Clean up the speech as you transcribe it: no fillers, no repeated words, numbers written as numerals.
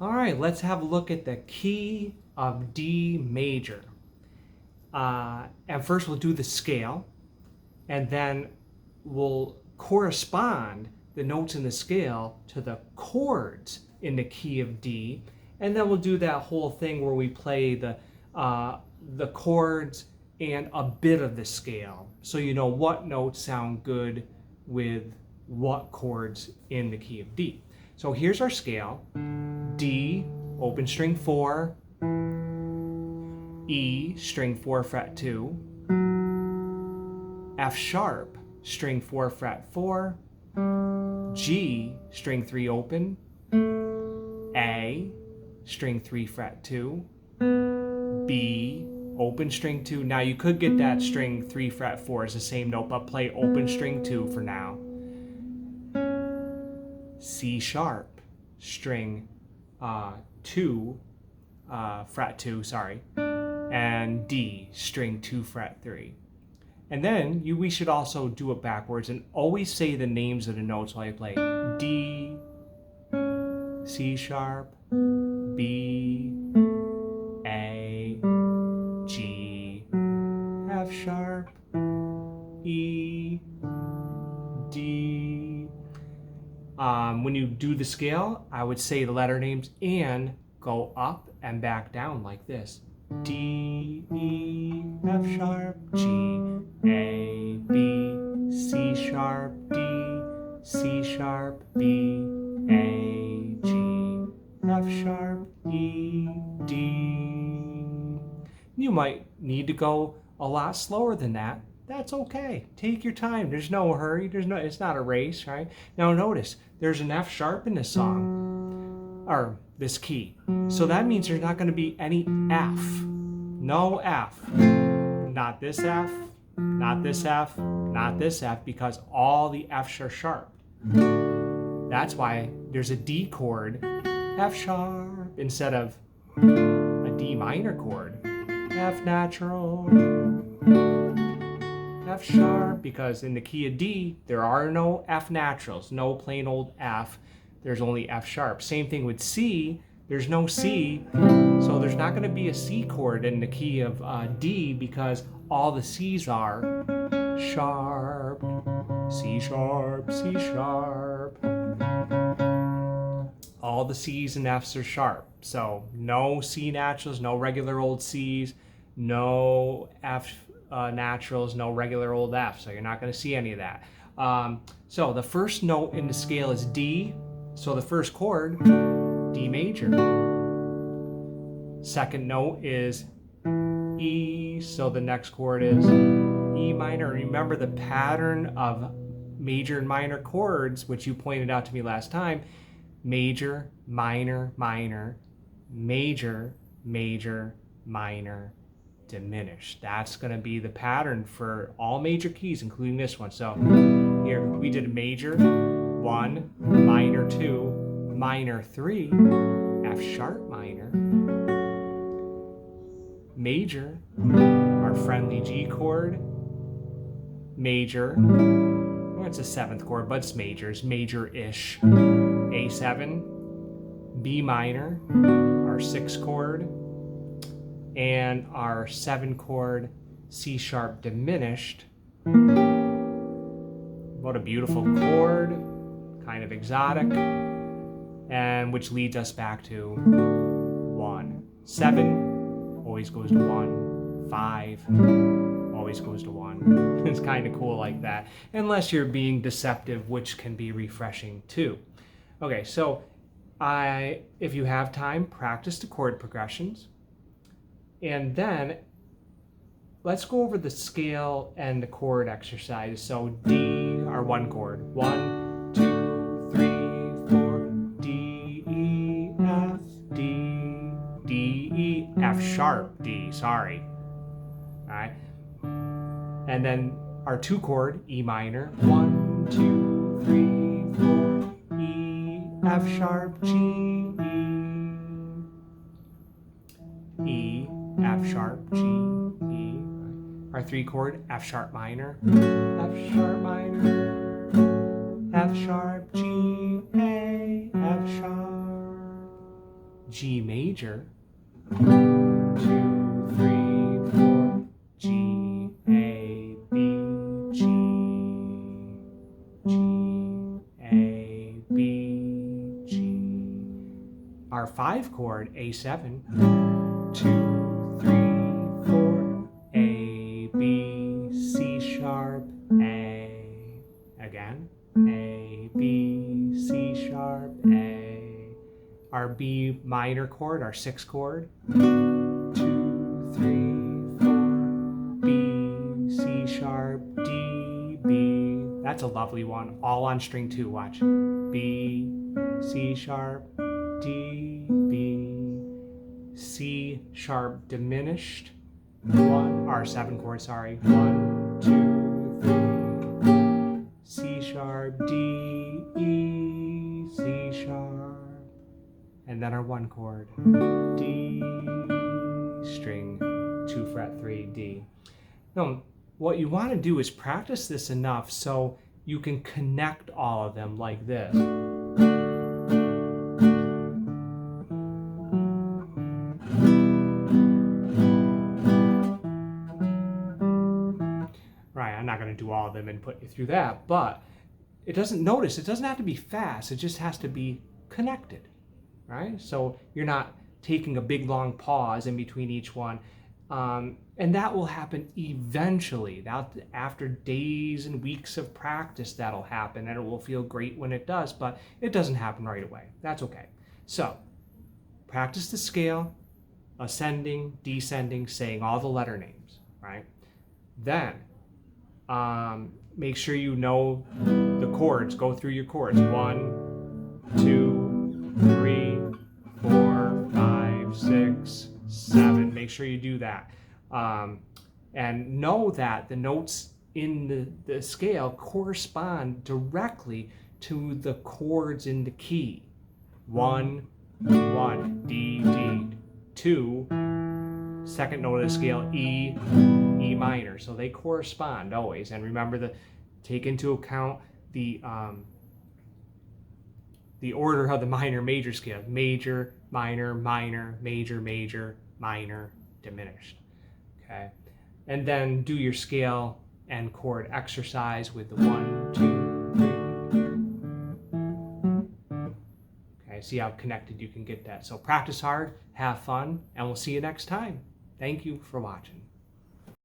All right, let's have a look at the key of D major. And first we'll do the scale, and then we'll correspond the notes in the scale to the chords in the key of D, and then we'll do that whole thing where we play the chords and a bit of the scale, so you know what notes sound good with what chords in the key of D. So here's our scale: D, open string 4, E, string 4 fret 2, F sharp, string 4 fret 4, G, string 3 open, A, string 3 fret 2, B, open string 2. Now you could get that string 3 fret 4 as the same note, but play open string 2 for now. C sharp, string 2 fret 2, sorry, and D, string 2 fret 3. And then we should also do it backwards and always say the names of the notes while you play. D, C sharp, B, A, G, F sharp, E, D. When you do the scale, I would say the letter names and go up and back down like this. D, E, F sharp, G, A, B, C sharp, D, C sharp, B, A, G, F sharp, E, D. You might need to go a lot slower than that. That's okay. Take your time. There's no hurry. It's not a race, right? Now notice, there's an F sharp in this song, or this key. So that means there's not going to be any F. No F. Not this F, not this F, not this F, because all the F's are sharp. That's why there's a D chord, F sharp, instead of a D minor chord, F natural, F sharp, because in the key of D, there are no F naturals, no plain old F. There's only F sharp. Same thing with C. There's no C, so there's not going to be a C chord in the key of D, because all the C's are sharp, C sharp, C sharp. All the C's and F's are sharp. So no C naturals, no regular old C's, no F naturals, no regular old F. So you're not going to see any of that. So the first note in the scale is D. So the first chord, D major. Second note is E, so the next chord is E minor. Remember the pattern of major and minor chords, which you pointed out to me last time: major, minor, minor, major, major, minor, diminished. That's going to be the pattern for all major keys, including this one. So here we did a major 1, minor 2, minor 3, F sharp minor, major, our friendly G chord, major, well, it's a 7th chord, but it's major, it's major-ish, A7, B minor, our 6th chord, and our 7 chord C sharp diminished. What a beautiful chord, kind of exotic, and which leads us back to 1. 7 always goes to 1. 5 always goes to 1. It's kind of cool like that, unless you're being deceptive, which can be refreshing too. Okay, so if you have time, practice the chord progressions, and then let's go over the scale and the chord exercise. So D, our 1 chord, 1, 2, 3, 4, D, E, F, D, D, E, F sharp, D, sorry. All right. And then our 2 chord, E minor, 1, 2, 3, 4, E, F sharp, G, E, F sharp, G, E. Our 3 chord, F sharp minor, F sharp minor, F sharp, G, A, F sharp, G major, 2, 3, 4, G, A, B, G, G, A, B, G. Our 5 chord, A7, 2, 3, 4, A, B, C sharp, A. Again, A, B, C sharp, A. Our B minor chord, our 6 chord, 2, 3, 4, B, C sharp, D, B. That's a lovely one, all on string 2, watch. B, C sharp, D, B, C sharp diminished, 1, or 7 chord, sorry, 1, 2, 3, C sharp, D, E, C sharp, and then our 1 chord, D, string 2 fret 3, D. Now, what you want to do is practice this enough so you can connect all of them like this. Right, I'm not going to do all of them and put you through that, but it doesn't have to be fast, it just has to be connected, right? So you're not taking a big long pause in between each one, and that will happen eventually. After days and weeks of practice, that'll happen, and it will feel great when it does, but it doesn't happen right away. That's okay. So practice the scale, ascending, descending, saying all the letter names, right? Then make sure you know the chords. Go through your chords. 1, 2, 3, 4, 5, 6, 7. Make sure you do that. And know that the notes in the scale correspond directly to the chords in the key. 1, 1, D, D. 2, second note of the scale, E, E minor. So they correspond always. And remember take into account the order of the minor major scale. Major, minor, minor, major, major, minor, diminished. Okay. And then do your scale and chord exercise with the 1, 2, 3. Okay, see how connected you can get that. So practice hard, have fun, and we'll see you next time. Thank you for watching.